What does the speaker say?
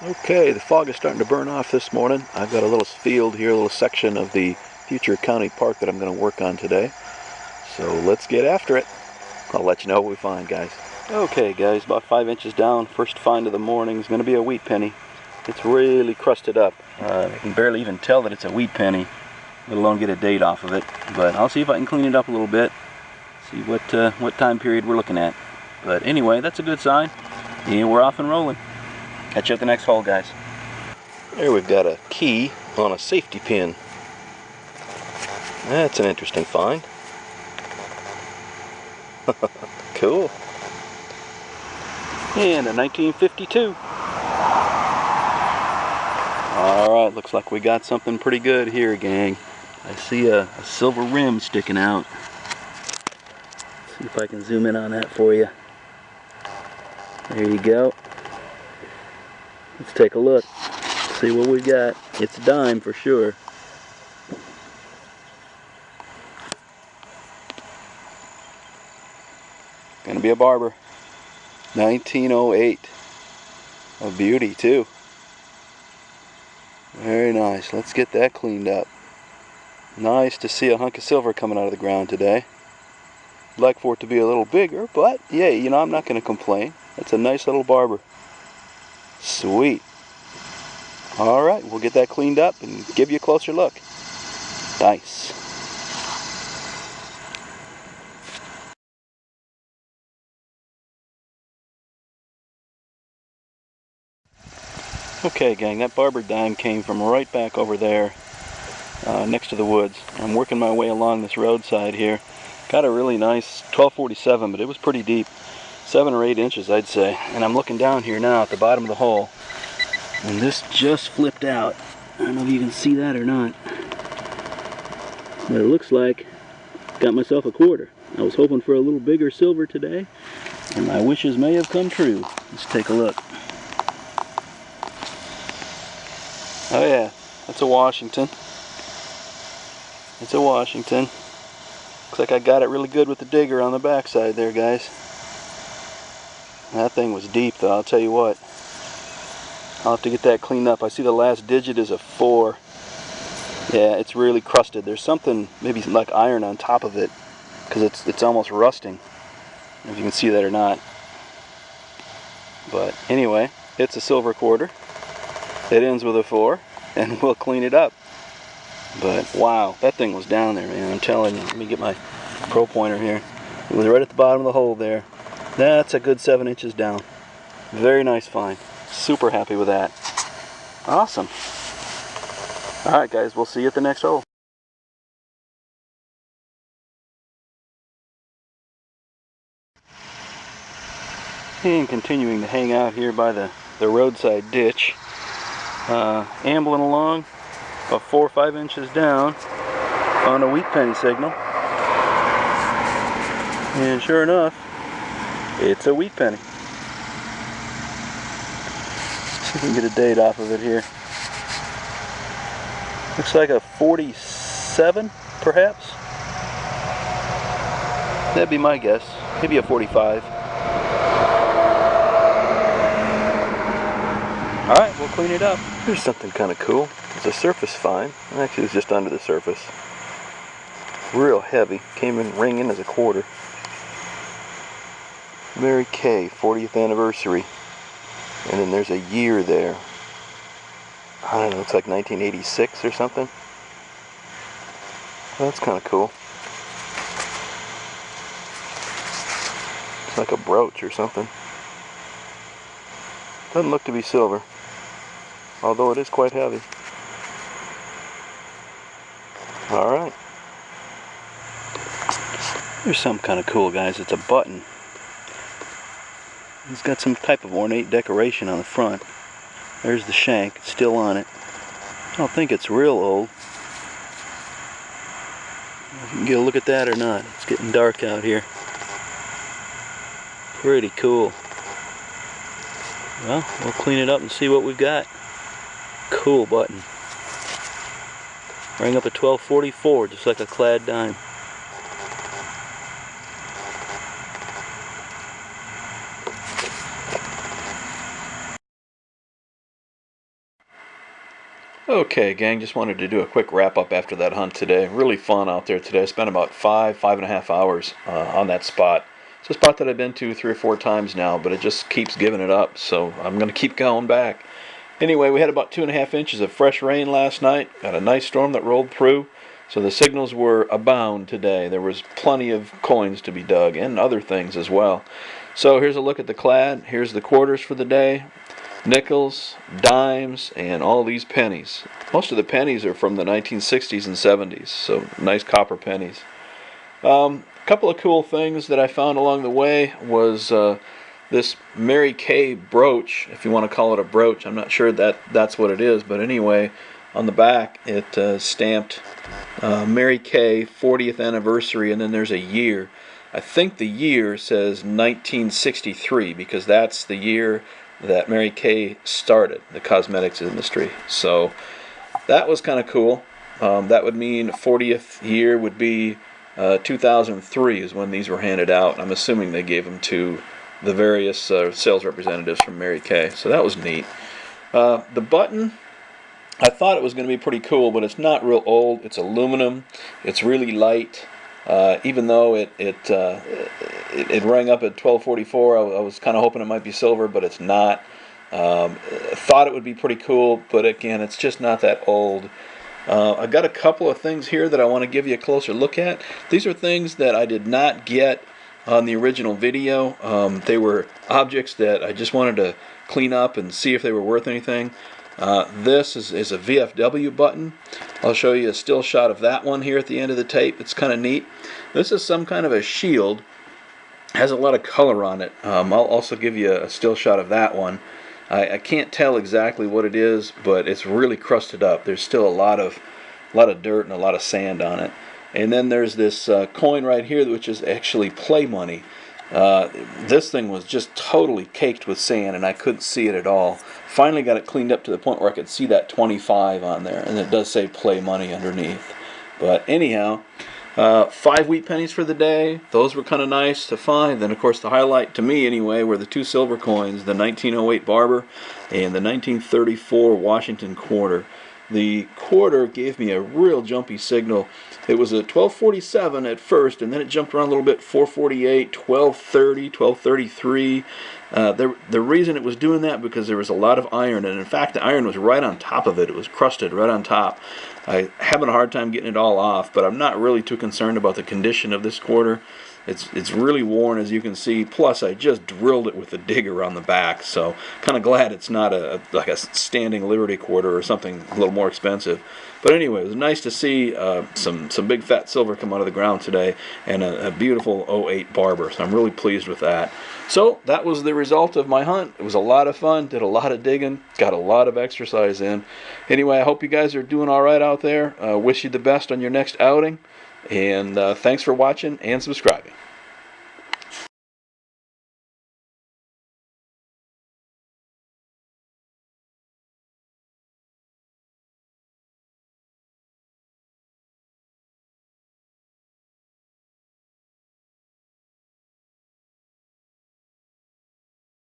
Okay, the fog is starting to burn off this morning. I've got a little field here, a little section of the future county park that I'm going to work on today. So let's get after it. I'll let you know what we find, guys. Okay, guys, about 5 inches down. First find of the morning is going to be a wheat penny. It's really crusted up. I can barely even tell that it's a wheat penny, let alone get a date off of it. But I'll see if I can clean it up a little bit, see what time period we're looking at. But anyway, that's a good sign. And we're off and rolling. Catch you at the next hole, guys. There we've got a key on a safety pin. That's an interesting find. Cool. And a 1952. Alright, looks like we got something pretty good here, gang. I see a silver rim sticking out. Let's see if I can zoom in on that for you. There you go. Let's take a look, see what we got. It's a dime for sure. Gonna be a barber. 1908. A beauty too. Very nice. Let's get that cleaned up. Nice to see a hunk of silver coming out of the ground today. I'd like for it to be a little bigger, but yeah, you know, I'm not gonna complain. That's a nice little barber. Sweet. Alright, we'll get that cleaned up and give you a closer look. Nice. Okay, gang, that barber dime came from right back over there next to the woods. I'm working my way along this roadside here. Got a really nice 1247, but it was pretty deep. 7 or 8 inches, I'd say. And I'm looking down here now at the bottom of the hole. And this just flipped out. I don't know if you can see that or not. But it looks like I got myself a quarter. I was hoping for a little bigger silver today, and my wishes may have come true. Let's take a look. Oh yeah, that's a Washington. It's a Washington. Looks like I got it really good with the digger on the backside there, guys. That thing was deep though, I'll tell you what. I'll have to get that cleaned up. I see the last digit is a 4. Yeah, it's really crusted. There's something, maybe like iron on top of it, because it's almost rusting. I don't know if you can see that or not. But anyway, it's a silver quarter. It ends with a 4, and we'll clean it up. But wow, that thing was down there, man. I'm telling you. Let me get my pro pointer here. It was right at the bottom of the hole there. That's a good 7 inches down. Very nice find. Super happy with that. Awesome. Alright guys, we'll see you at the next hole. And continuing to hang out here by the roadside ditch. Ambling along about 4 or 5 inches down on a wheat penny signal. And sure enough, it's a wheat penny. See if we can get a date off of it here. Looks like a 47, perhaps. That'd be my guess. Maybe a 45. Alright, we'll clean it up. Here's something kind of cool. It's a surface find. Actually, it's just under the surface. Real heavy. Came in ringing as a quarter. Mary Kay, 40th anniversary. And then there's a year there. I don't know, it's like 1986 or something. Well, that's kind of cool. It's like a brooch or something. Doesn't look to be silver, although it is quite heavy. Alright. Here's something kind of cool, guys. It's a button. It's got some type of ornate decoration on the front. There's the shank, it's still on it. I don't think it's real old. If you can get a look at that or not. It's getting dark out here. Pretty cool. Well, we'll clean it up and see what we've got. Cool button. Rang up a 1244, just like a clad dime. Okay, gang, just wanted to do a quick wrap up after that hunt today. Really fun out there today. I spent about 5.5 hours on that spot. It's a spot that I've been to 3 or 4 times now, but it just keeps giving it up, so I'm going to keep going back. Anyway, we had about 2.5 inches of fresh rain last night. Got a nice storm that rolled through, so the signals were abound today. There was plenty of coins to be dug and other things as well. So here's a look at the clad. Here's the quarters for the day. Nickels, dimes, and all these pennies. Most of the pennies are from the 1960s and 70s, so nice copper pennies. A couple of cool things that I found along the way was this Mary Kay brooch, if you want to call it a brooch. I'm not sure that's what it is, but anyway, on the back it stamped Mary Kay 40th anniversary, and then there's a year. I think the year says 1963 because that's the year that Mary Kay started the cosmetics industry. So that was kind of cool. That would mean 40th year would be 2003 is when these were handed out. I'm assuming they gave them to the various sales representatives from Mary Kay. So that was neat. The button, I thought it was going to be pretty cool, but it's not real old. It's aluminum. It's really light. Even though it rang up at 1244, I was kind of hoping it might be silver, but it's not. Thought it would be pretty cool, but again, it's just not that old. I got a couple of things here that I want to give you a closer look at. These are things that I did not get on the original video. They were objects that I just wanted to clean up and see if they were worth anything. This is a VFW button. I'll show you a still shot of that one here at the end of the tape. It's kind of neat. This is some kind of a shield. Has a lot of color on it. I'll also give you a still shot of that one. I can't tell exactly what it is, but it's really crusted up. There's still a lot of dirt and a lot of sand on it. And then there's this coin right here, which is actually play money. This thing was just totally caked with sand, and I couldn't see it at all. Finally got it cleaned up to the point where I could see that 25 on there, and it does say play money underneath. But anyhow, 5 wheat pennies for the day. Those were kind of nice to find. Then, of course, the highlight to me, anyway, were the 2 silver coins, the 1908 Barber and the 1934 Washington quarter. The quarter gave me a real jumpy signal. It was at 1247 at first, and then it jumped around a little bit, 448, 1230, 1233. The reason it was doing that because there was a lot of iron, and in fact the iron was right on top of it. It was crusted right on top. I'm having a hard time getting it all off, but I'm not really too concerned about the condition of this quarter. It's really worn, as you can see. Plus, I just drilled it with the digger on the back, so kind of glad it's not like a standing Liberty quarter or something a little more expensive. But anyway, it was nice to see some big fat silver come out of the ground today, and a beautiful 08 Barber. So I'm really pleased with that. So that was the result of my hunt. It was a lot of fun. Did a lot of digging. Got a lot of exercise in. Anyway, I hope you guys are doing all right out there. Wish you the best on your next outing. And thanks for watching and subscribing.